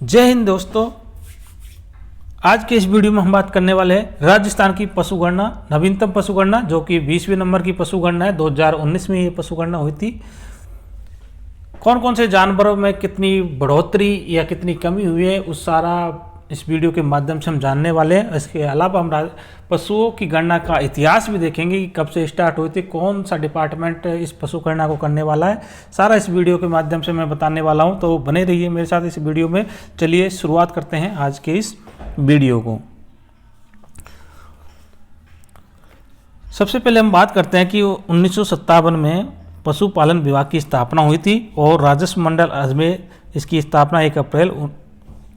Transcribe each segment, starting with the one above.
जय हिंद दोस्तों। आज के इस वीडियो में हम बात करने वाले हैं राजस्थान की पशु गणना, नवीनतम पशु गणना जो कि 20वें नंबर की पशु गणना है। 2019 में ये पशु गणना हुई थी। कौन कौन से जानवरों में कितनी बढ़ोतरी या कितनी कमी हुई है उस सारा इस वीडियो के माध्यम से हम जानने वाले हैं। इसके अलावा हम पशुओं की गणना का इतिहास भी देखेंगे कि कब से स्टार्ट हुई थी, कौन सा डिपार्टमेंट इस पशु गणना को करने वाला है, सारा इस वीडियो के माध्यम से मैं बताने वाला हूं। तो बने रहिए मेरे साथ इस वीडियो में। चलिए शुरुआत करते हैं आज के इस वीडियो को। सबसे पहले हम बात करते हैं कि 1957 में पशुपालन विभाग की स्थापना हुई थी और राजस्व मंडल अजमेर इसकी स्थापना 1 अप्रैल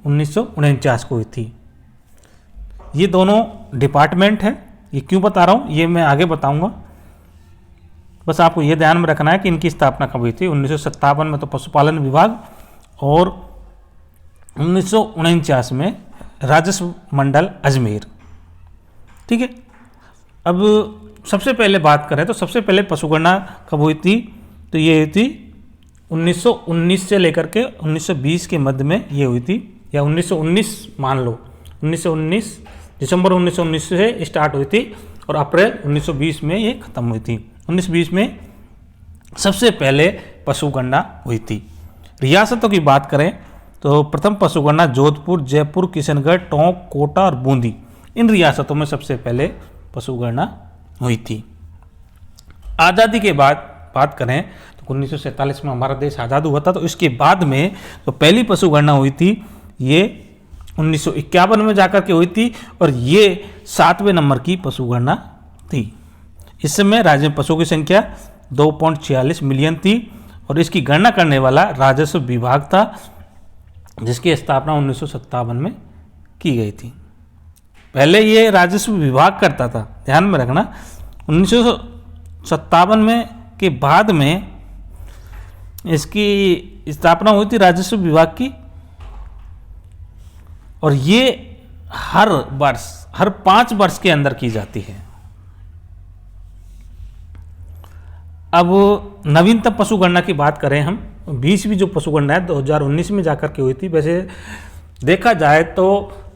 1949 को हुई थी। ये दोनों डिपार्टमेंट हैं। ये क्यों बता रहा हूँ ये मैं आगे बताऊंगा, बस आपको ये ध्यान में रखना है कि इनकी स्थापना कब हुई थी। 1957 में तो पशुपालन विभाग और 1949 में राजस्व मंडल अजमेर। ठीक है, अब सबसे पहले बात करें तो सबसे पहले पशुगणना कब हुई थी, तो ये हुई थी 1919 से लेकर के 1920 के मध्य में ये हुई थी, या 1919 मान लो। 1919 दिसंबर 1919 से स्टार्ट हुई थी और अप्रैल 1920 में ये ख़त्म हुई थी। 1920 में सबसे पहले पशुगणना हुई थी। रियासतों की बात करें तो प्रथम पशुगणना जोधपुर, जयपुर, किशनगढ़, टोंक, कोटा और बूंदी, इन रियासतों में सबसे पहले पशुगणना हुई थी। आज़ादी के बाद बात करें तो 1947 में हमारा देश आज़ाद हुआ था, तो इसके बाद में तो पहली पशुगणना हुई थी ये 1951 में जाकर के हुई थी और ये 7वें नंबर की पशुगणना थी। इस समय राज्य में पशुओं की संख्या 2.46 मिलियन थी और इसकी गणना करने वाला राजस्व विभाग था जिसकी स्थापना 1957 में की गई थी। पहले ये राजस्व विभाग करता था, ध्यान में रखना। 1957 में के बाद में इसकी स्थापना हुई थी राजस्व विभाग की और ये हर वर्ष, हर 5 वर्ष के अंदर की जाती है। अब नवीनतम पशु गणना की बात करें हम, 20वीं जो पशु गणना है 2019 में जाकर के हुई थी। वैसे देखा जाए तो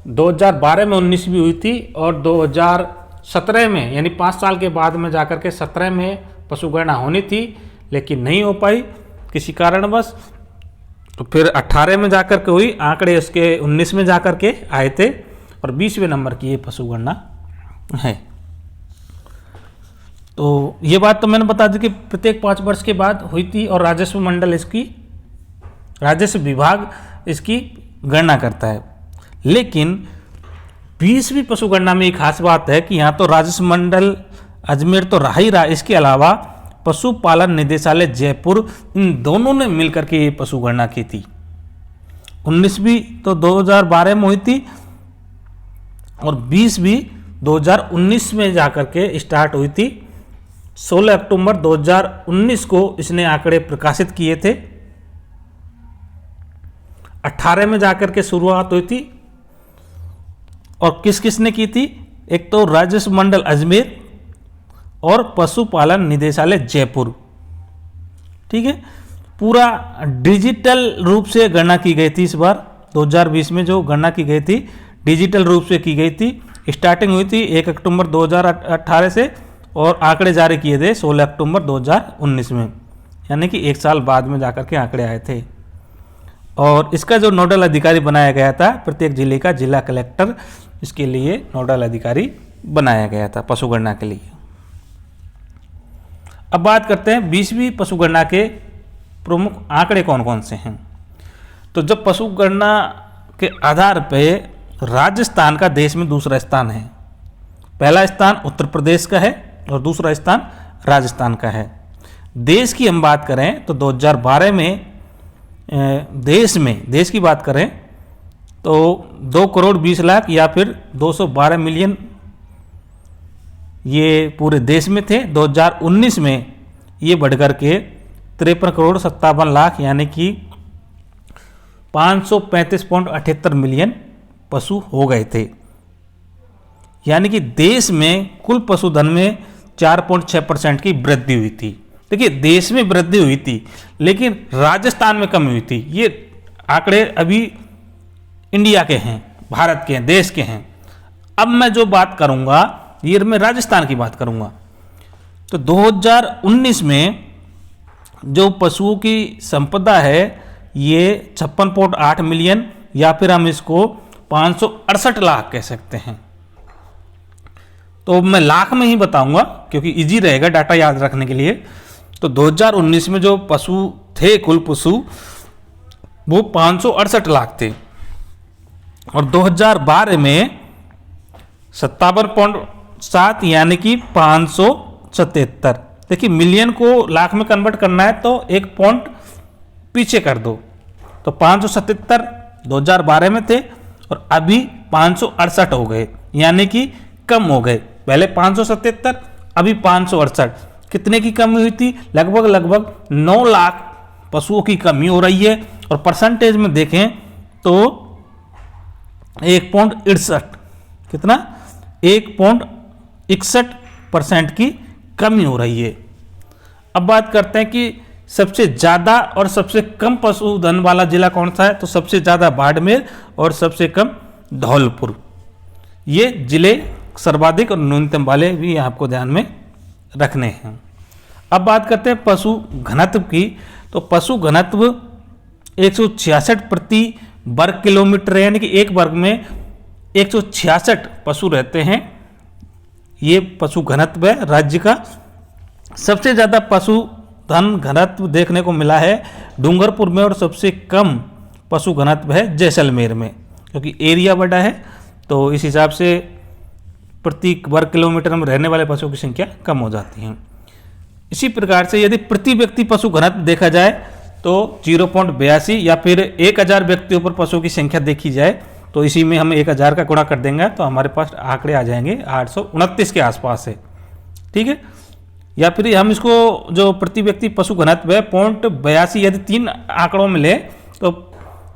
2012 में 19वीं हुई थी और 2017 में यानी 5 साल के बाद में जाकर के 17 में पशु गणना होनी थी, लेकिन नहीं हो पाई किसी कारणवश। तो फिर 18 में जाकर के हुई, आंकड़े उसके 19 में जाकर के आए थे और 20वें नंबर की ये पशु गणना है। तो ये बात तो मैंने बता दी कि प्रत्येक 5 वर्ष के बाद हुई थी और राजस्व मंडल इसकी, राजस्व विभाग इसकी गणना करता है। लेकिन 20वीं पशु गणना में एक खास बात है कि यहाँ तो राजस्व मंडल अजमेर तो रहा ही रहा, इसके अलावा पशुपालन निदेशालय जयपुर, इन दोनों ने मिलकर के ये पशु गणना की थी। 19वीं तो 2012 में हुई थी और 20वीं 2019 में जाकर के स्टार्ट हुई थी। 16 अक्टूबर 2019 को इसने आंकड़े प्रकाशित किए थे। 18 में जाकर के शुरुआत हुई थी और किस किस ने की थी, एक तो राजस्व मंडल अजमेर और पशुपालन निदेशालय जयपुर। ठीक है, पूरा डिजिटल रूप से गणना की गई थी। इस बार 2020 में जो गणना की गई थी डिजिटल रूप से की गई थी। स्टार्टिंग हुई थी 1 अक्टूबर 2018 से और आंकड़े जारी किए थे 16 अक्टूबर 2019 में, यानी कि 1 साल बाद में जाकर के आंकड़े आए थे। और इसका जो नोडल अधिकारी बनाया गया था, प्रत्येक जिले का जिला कलेक्टर इसके लिए नोडल अधिकारी बनाया गया था पशुगणना के लिए। अब बात करते हैं 20वीं पशुगणना के प्रमुख आंकड़े कौन कौन से हैं। तो जब पशुगणना के आधार पे राजस्थान का देश में दूसरा स्थान है। पहला स्थान उत्तर प्रदेश का है और दूसरा स्थान राजस्थान का है। देश की हम बात करें तो 2012 में देश की बात करें तो 2 करोड़ 20 लाख या फिर 212 मिलियन ये पूरे देश में थे। 2019 में ये बढ़कर के 53 करोड़ 57 लाख यानी कि 535.78 मिलियन पशु हो गए थे। यानी कि देश में कुल पशुधन में 4.6% की वृद्धि हुई थी। देखिए, देश में वृद्धि हुई थी लेकिन राजस्थान में कमी हुई थी। ये आंकड़े अभी इंडिया के हैं, भारत के हैं, देश के हैं। अब मैं जो बात करूंगा ये मैं राजस्थान की बात करूंगा। तो 2019 में जो पशुओं की संपदा है ये 56.8 मिलियन या फिर हम इसको 568 लाख कह सकते हैं। तो मैं लाख में ही बताऊंगा क्योंकि इजी रहेगा डाटा याद रखने के लिए। तो 2019 में जो पशु थे, कुल पशु वो 568 लाख थे और 2012 में 57.7 यानी कि 577। देखिए मिलियन को लाख में कन्वर्ट करना है तो एक पॉइंट पीछे कर दो, तो 577 2012 में थे और अभी 568 हो गए, यानी कि कम हो गए। पहले 577 अभी 568। कितने की कमी हुई थी? लगभग 9 लाख पशुओं की कमी हो रही है। और परसेंटेज में देखें तो 1.61, कितना 1.61% की कमी हो रही है। अब बात करते हैं कि सबसे ज़्यादा और सबसे कम पशुधन वाला जिला कौन सा है। तो सबसे ज़्यादा बाड़मेर और सबसे कम धौलपुर। ये जिले सर्वाधिक और न्यूनतम वाले भी आपको ध्यान में रखने हैं। अब बात करते हैं पशु घनत्व की। तो पशु घनत्व 166 प्रति वर्ग किलोमीटर है, यानी कि एक वर्ग में 166 पशु रहते हैं। ये पशु घनत्व है राज्य का। सबसे ज़्यादा पशुधन घनत्व देखने को मिला है डूंगरपुर में और सबसे कम पशु घनत्व है जैसलमेर में, क्योंकि एरिया बड़ा है तो इस हिसाब से प्रति वर्ग किलोमीटर में रहने वाले पशुओं की संख्या कम हो जाती है। इसी प्रकार से यदि प्रति व्यक्ति पशु घनत्व देखा जाए तो 0.82 या फिर 1000 व्यक्तियों पर पशुओं की संख्या देखी जाए तो इसी में हम 1000 का गुणा कर देंगे तो हमारे पास आंकड़े आ जाएंगे 829 के आसपास है। ठीक है, या फिर हम इसको जो प्रति व्यक्ति पशु घनत्व है 0.82 यदि 3 आंकड़ों में ले तो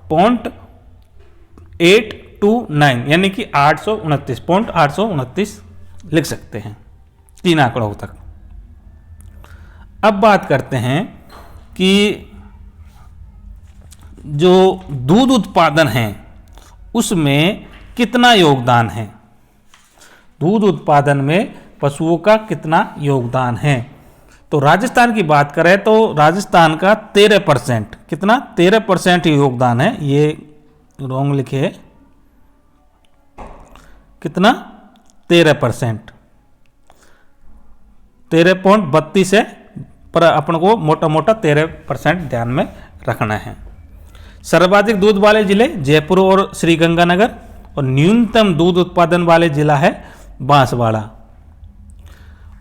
0.829 यानी कि 829 लिख सकते हैं 3 आंकड़ों तक। अब बात करते हैं कि जो दूध उत्पादन है उसमें कितना योगदान है। दूध उत्पादन में पशुओं का कितना योगदान है। तो राजस्थान की बात करें तो राजस्थान का 13%, कितना 13% योगदान है। ये रॉन्ग लिखे है, कितना 13%, 13.32 है पर अपन को मोटा मोटा 13% ध्यान में रखना है। सर्वाधिक दूध वाले जिले जयपुर और श्रीगंगानगर और न्यूनतम दूध उत्पादन वाले जिला है बांसवाड़ा।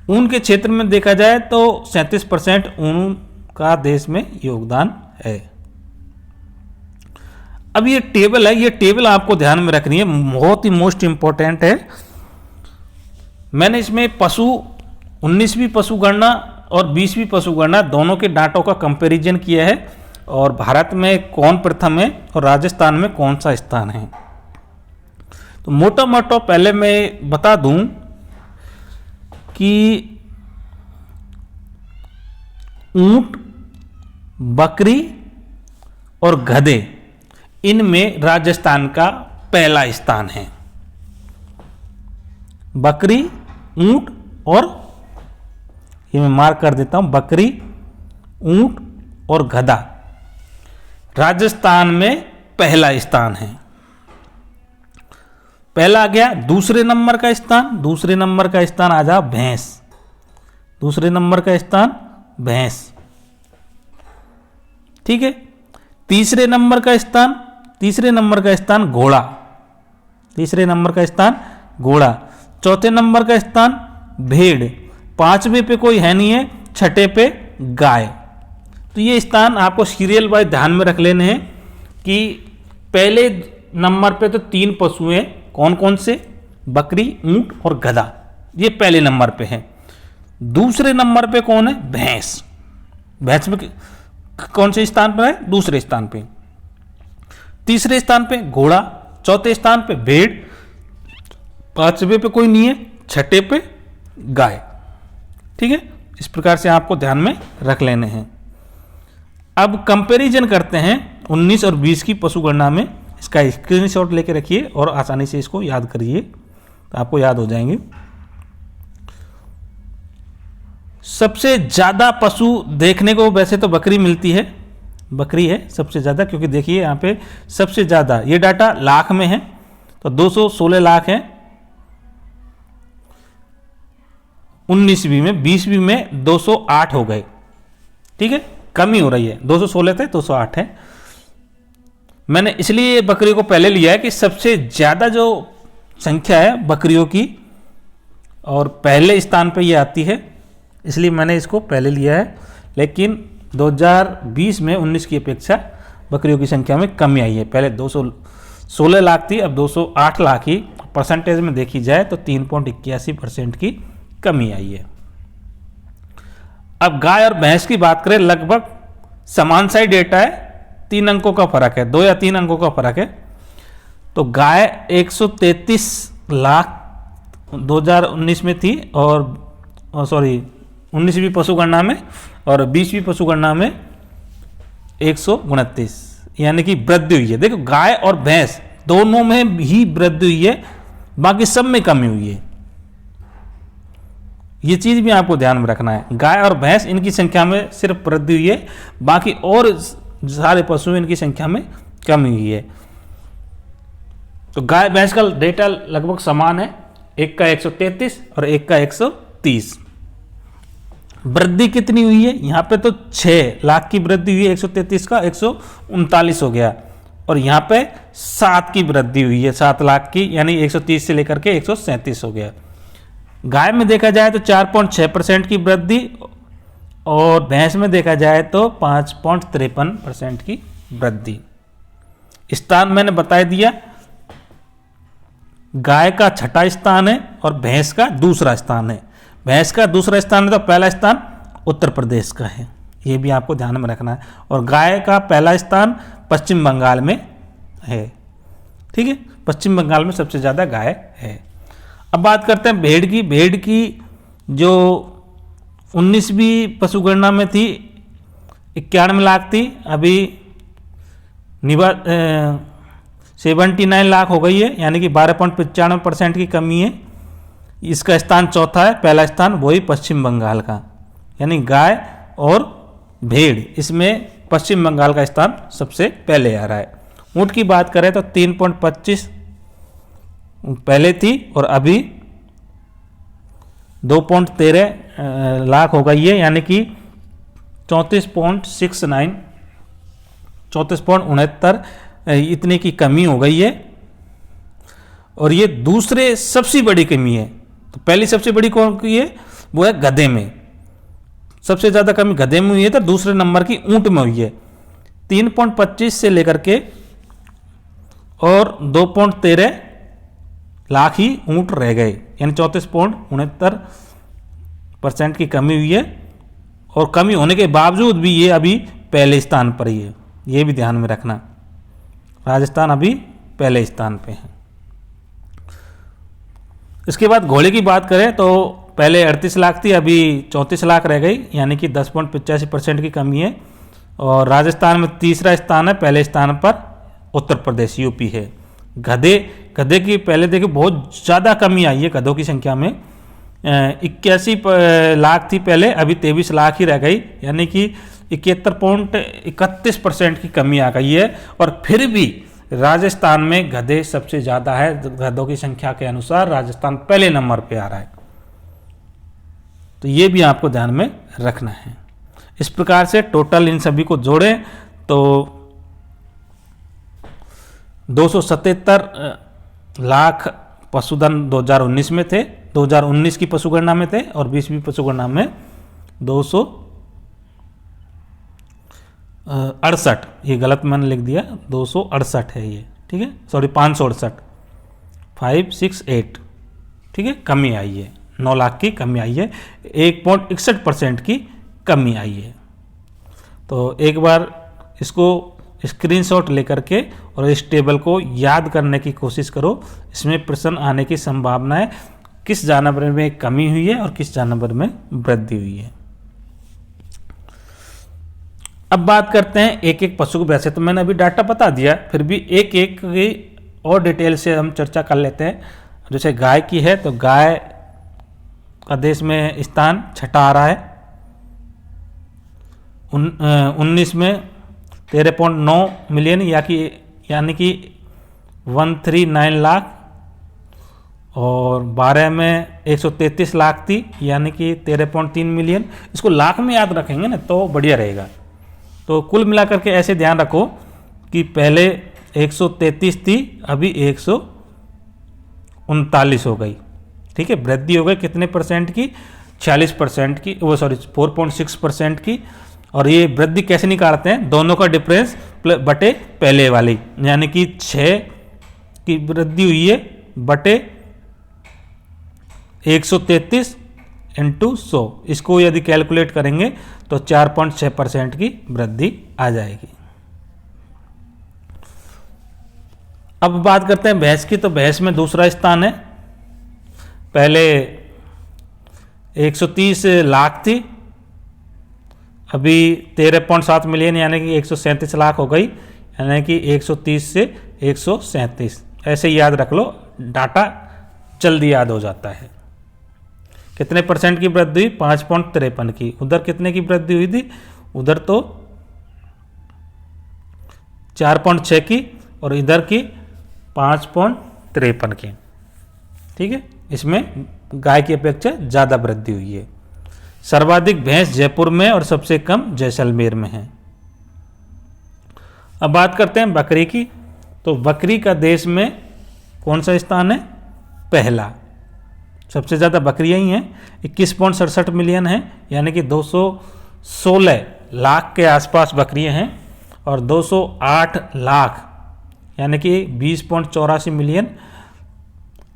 ऊन के क्षेत्र में देखा जाए तो 37% ऊन का देश में योगदान है। अब ये टेबल है, ये टेबल आपको ध्यान में रखनी है, बहुत ही मोस्ट इंपॉर्टेंट है। मैंने इसमें 19वीं पशु गणना और 20वीं पशु गणना दोनों के डाटों का कंपैरिजन किया है और भारत में कौन प्रथम है और राजस्थान में कौन सा स्थान है। तो मोटा मोटा पहले मैं बता दूं कि ऊंट, बकरी और गधे, इनमें राजस्थान का पहला स्थान है। बकरी, ऊंट और ये मैं मार्क कर देता हूं, बकरी, ऊंट और गधा राजस्थान में पहला स्थान है। पहला आ गया। दूसरे नंबर का स्थान आ जा भैंस। दूसरे नंबर का स्थान भैंस, ठीक है। तीसरे नंबर का स्थान घोड़ा। तीसरे नंबर का स्थान घोड़ा। चौथे नंबर का स्थान भेड़। पांचवें पे कोई है नहीं है, छठे पे गाय। तो ये स्थान आपको सीरियल वाइज ध्यान में रख लेने हैं कि पहले नंबर पे तो 3 पशु हैं। कौन कौन से? बकरी, ऊंट और गधा, ये पहले नंबर पे है। दूसरे नंबर पे कौन है? भैंस। भैंस में कौन से स्थान पर है? दूसरे स्थान पे। तीसरे स्थान पे घोड़ा, चौथे स्थान पे भेड़, पांचवें पे कोई नहीं है, छठे पे गाय। ठीक है, इस प्रकार से आपको ध्यान में रख लेने हैं। अब कंपैरिजन करते हैं 19 और 20 की पशु गणना में इसका स्क्रीनशॉट लेके रखिए और आसानी से इसको याद करिए, तो आपको याद हो जाएंगे। सबसे ज़्यादा पशु देखने को वैसे तो बकरी मिलती है, बकरी है सबसे ज़्यादा, क्योंकि देखिए यहाँ पे सबसे ज़्यादा, ये डाटा लाख में है तो 216 लाख है 19वीं में, 20वीं में 208 हो गए। ठीक है, कमी हो रही है, 216 थे 208 है। मैंने इसलिए बकरियों को पहले लिया है कि सबसे ज़्यादा जो संख्या है बकरियों की और पहले स्थान पे ये आती है, इसलिए मैंने इसको पहले लिया है। लेकिन 2020 में 19 की अपेक्षा बकरियों की संख्या में कमी आई है। पहले 216 लाख थी, अब 208 लाख ही। परसेंटेज में देखी जाए तो 3.81% की कमी आई है। अब गाय और भैंस की बात करें, लगभग समान सा ही डेटा है, 3 अंकों का फर्क है, 2 या 3 अंकों का फर्क है। तो गाय 133 लाख 2019 में थी और 19वीं पशुगणना में, और 20वीं पशुगणना में 129, यानी कि वृद्धि हुई है। देखो गाय और भैंस दोनों में ही वृद्धि हुई है, बाकी सब में कमी हुई है। ये चीज भी आपको ध्यान में रखना है। गाय और भैंस इनकी संख्या में सिर्फ वृद्धि हुई है, बाकी और सारे पशु इनकी संख्या में कमी हुई है। तो गाय भैंस का डेटा लगभग समान है, एक का 133 और एक का 130। वृद्धि कितनी हुई है, यहाँ पे तो 6 लाख की वृद्धि हुई है, 133 का 139 हो गया, और यहाँ पे 7 की वृद्धि हुई है, 7 लाख की, यानी 130 से लेकर के 137 हो गया। गाय में देखा जाए तो 4.6% की वृद्धि, और भैंस में देखा जाए तो 5.53% की वृद्धि। स्थान मैंने बता दिया, गाय का 6ठा स्थान है और भैंस का दूसरा स्थान है। भैंस का दूसरा स्थान है तो पहला स्थान उत्तर प्रदेश का है, ये भी आपको ध्यान में रखना है। और गाय का पहला स्थान पश्चिम बंगाल में है। ठीक है, पश्चिम बंगाल में सबसे ज़्यादा गाय है। अब बात करते हैं भेड़ की। भेड़ की जो 19वीं पशुगणना में थी 91 लाख थी, अभी 79 लाख हो गई है, यानी कि 12.95% की कमी है। इसका स्थान चौथा है, पहला स्थान वही पश्चिम बंगाल का, यानी गाय और भेड़ इसमें पश्चिम बंगाल का स्थान सबसे पहले आ रहा है। ऊँट की बात करें तो 3.25 पहले थी और अभी 2.13 लाख हो गई है, यानी कि 34.69 इतने की कमी हो गई है। और ये दूसरे सबसे बड़ी कमी है। तो पहली सबसे बड़ी कौन की है, वो है गधे में। सबसे ज़्यादा कमी गधे में हुई है, तो दूसरे नंबर की ऊँट में हुई है। 3.25 से लेकर के और 2.13 लाख ही ऊँट रह गए, यानी 34.69% की कमी हुई है। और कमी होने के बावजूद भी ये अभी पहले स्थान पर ही है, ये भी ध्यान में रखना। राजस्थान अभी पहले स्थान पे है। इसके बाद घोड़े की बात करें तो पहले 38 लाख थी, अभी 34 लाख रह गई, यानी कि 10.85% की कमी है। और राजस्थान में तीसरा स्थान है, पहले स्थान पर उत्तर प्रदेश यूपी है। गधे की पहले देखिए बहुत ज़्यादा कमी आई है गधों की संख्या में। 81 लाख थी पहले, अभी 23 लाख ही रह गई, यानी कि 71.31% की कमी आ गई है। और फिर भी राजस्थान में गधे सबसे ज़्यादा है, गधों की संख्या के अनुसार राजस्थान पहले नंबर पे आ रहा है। तो ये भी आपको ध्यान में रखना है। इस प्रकार से टोटल इन सभी को जोड़ें तो 277 लाख पशुधन 2019 में थे, 2019 की पशुगणना में थे, और 20वीं पशुगणना में 268, ये गलत मैंने लिख दिया, 268 है ये, ठीक है, सॉरी 568, 568, ठीक है, कमी आई है, 9 लाख की कमी आई है, 1.61% की कमी आई है। तो एक बार इसको स्क्रीनशॉट लेकर के और इस टेबल को याद करने की कोशिश करो। इसमें प्रश्न आने की संभावना है, किस जानवर में कमी हुई है और किस जानवर में वृद्धि हुई है। अब बात करते हैं एक एक पशु को। वैसे तो मैंने अभी डाटा बता दिया, फिर भी एक एक की और डिटेल से हम चर्चा कर लेते हैं। जैसे गाय की है तो गाय का देश में स्थान छठा आ रहा है। 19 में 13.9 मिलियन यानी कि 139 लाख, और 12 में 133 लाख थी यानी कि 13.3 मिलियन। इसको लाख में याद रखेंगे ना तो बढ़िया रहेगा। तो कुल मिलाकर के ऐसे ध्यान रखो कि पहले 133 थी, अभी 139 हो गई। ठीक है, वृद्धि हो गई कितने परसेंट की? 46% की, वो सॉरी 4.6% की। और ये वृद्धि कैसे निकालते हैं? दोनों का डिफरेंस बटे पहले वाली, यानी कि 6 की वृद्धि हुई है बटे 133 इंटू 100। इसको यदि कैलकुलेट करेंगे तो 4.6% की वृद्धि आ जाएगी। अब बात करते हैं भैंस की। तो भैंस में दूसरा स्थान है। पहले 130 लाख थी, अभी 13.7 मिलियन यानी कि 137 लाख हो गई, यानी कि 130 से 137। ऐसे याद रख लो, डाटा जल्दी याद हो जाता है। कितने परसेंट की वृद्धि हुई? 5.53 की। उधर कितने की वृद्धि हुई थी? उधर तो 4.6 की, और इधर की 5.53 की। ठीक है, इसमें गाय की अपेक्षा ज़्यादा वृद्धि हुई है। सर्वाधिक भैंस जयपुर में और सबसे कम जैसलमेर में है। अब बात करते हैं बकरी की। तो बकरी का देश में कौन सा स्थान है? पहला। सबसे ज़्यादा बकरियाँ ही हैं, 21.67 मिलियन है, यानी कि 216 लाख के आसपास बकरियाँ हैं। और 208 लाख यानी कि 20.84 मिलियन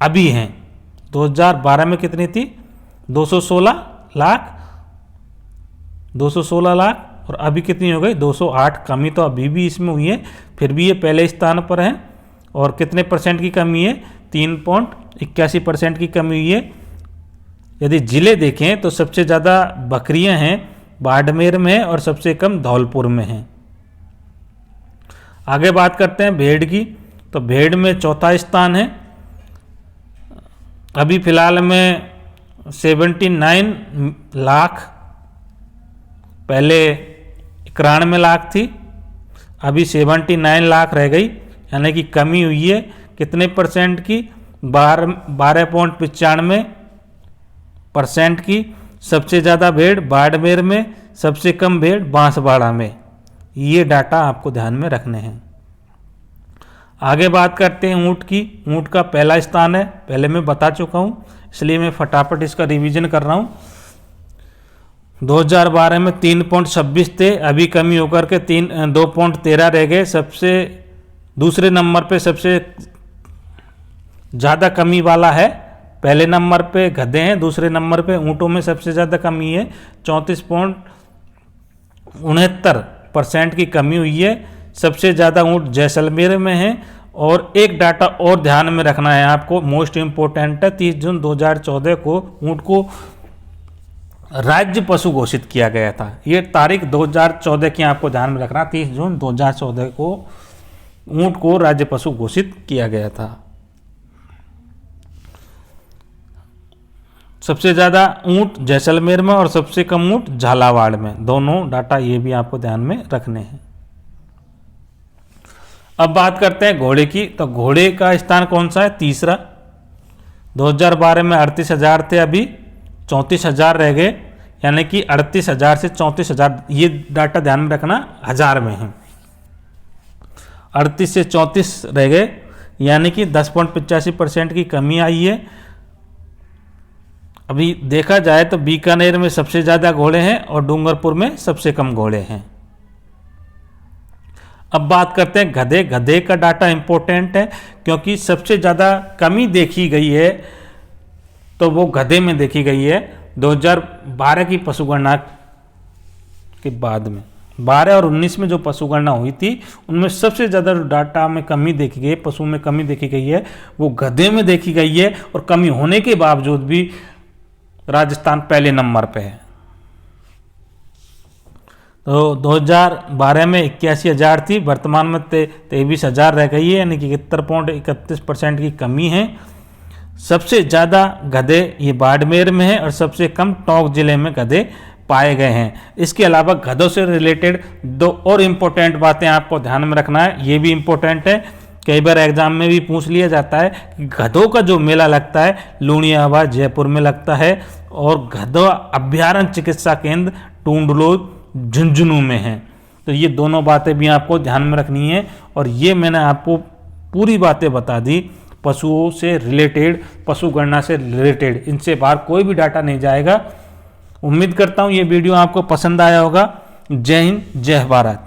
अभी हैं। 2012 में कितनी थी? 216 लाख, 216 लाख, और अभी कितनी हो गई? 208। कमी तो अभी भी इसमें हुई है, फिर भी ये पहले स्थान पर है। और कितने परसेंट की कमी है? 3.81% की कमी हुई है। यदि जिले देखें तो सबसे ज़्यादा बकरियां हैं बाड़मेर में और सबसे कम धौलपुर में हैं। आगे बात करते हैं भेड़ की। तो भेड़ में चौथा स्थान है। अभी फिलहाल में 79 लाख, पहले 91 लाख थी, अभी 79 लाख रह गई, यानी कि कमी हुई है। कितने परसेंट की? 12.95% की। सबसे ज़्यादा भेड़ बाड़मेर में, सबसे कम भेड़ बांसवाड़ा में। ये डाटा आपको ध्यान में रखने हैं। आगे बात करते हैं ऊँट की। ऊँट का पहला स्थान है, पहले मैं बता चुका हूँ, इसलिए मैं फटाफट इसका रिवीजन कर रहा हूँ। 2012 में 3.26 थे, अभी कमी होकर के 2.13 रह गए। सबसे दूसरे नंबर पे सबसे ज़्यादा कमी वाला है, पहले नंबर पे गधे हैं, दूसरे नंबर पे ऊँटों में सबसे ज़्यादा कमी है। 34.69% की कमी हुई है। सबसे ज़्यादा ऊँट जैसलमेर में है। और एक डाटा और ध्यान में रखना है आपको, मोस्ट इम्पोर्टेंट है। 30 जून 2014 को ऊँट को राज्य पशु घोषित किया गया था। ये तारीख 2014 की आपको ध्यान में रखना, 30 जून 2014 को ऊँट को राज्य पशु घोषित किया गया था। सबसे ज़्यादा ऊँट जैसलमेर में और सबसे कम ऊँट झालावाड़ में। दोनों डाटा ये भी आपको ध्यान में रखने हैं। अब बात करते हैं घोड़े की। तो घोड़े का स्थान कौन सा है? तीसरा। 2012 में 38,000 थे, अभी 34,000 रह गए, यानी कि 38,000 से 34,000। ये डाटा ध्यान में रखना, हज़ार में है। 38 से 34 रह गए, यानी कि 10.85% की कमी आई है। अभी देखा जाए तो बीकानेर में सबसे ज़्यादा घोड़े हैं और डूंगरपुर में सबसे कम घोड़े हैं। अब बात करते हैं गधे। गधे का डाटा इंपॉर्टेंट है, क्योंकि सबसे ज़्यादा कमी देखी गई है तो वो गधे में देखी गई है 2012 की पशुगणना के बाद में। 12 और 19 में जो पशुगणना हुई थी उनमें सबसे ज़्यादा डाटा में कमी देखी गई है, पशु में कमी देखी गई है, वो गधे में देखी गई है। और कमी होने के बावजूद भी राजस्थान पहले नंबर पे है। तो 2012 में 81,000 थी, वर्तमान में 23,000 रह गई है, यानी कि 71.31% की कमी है। सबसे ज़्यादा गधे ये बाड़मेर में है और सबसे कम टोंक जिले में गधे पाए गए हैं। इसके अलावा गधों से रिलेटेड 2 और इम्पोर्टेंट बातें आपको ध्यान में रखना है, ये भी इम्पोर्टेंट है, कई बार एग्जाम में भी पूछ लिया जाता है कि गधों का जो मेला लगता है लूणियाबाद जयपुर में लगता है और गधों अभ्यारण्य चिकित्सा केंद्र टूंडलो झुंझुनू में है। तो ये दोनों बातें भी आपको ध्यान में रखनी है और ये मैंने आपको पूरी बातें बता दी पशुओं से रिलेटेड, पशु गणना से रिलेटेड, इनसे बाहर कोई भी डाटा नहीं जाएगा। उम्मीद करता हूँ ये वीडियो आपको पसंद आया होगा। जय हिंद, जय भारत।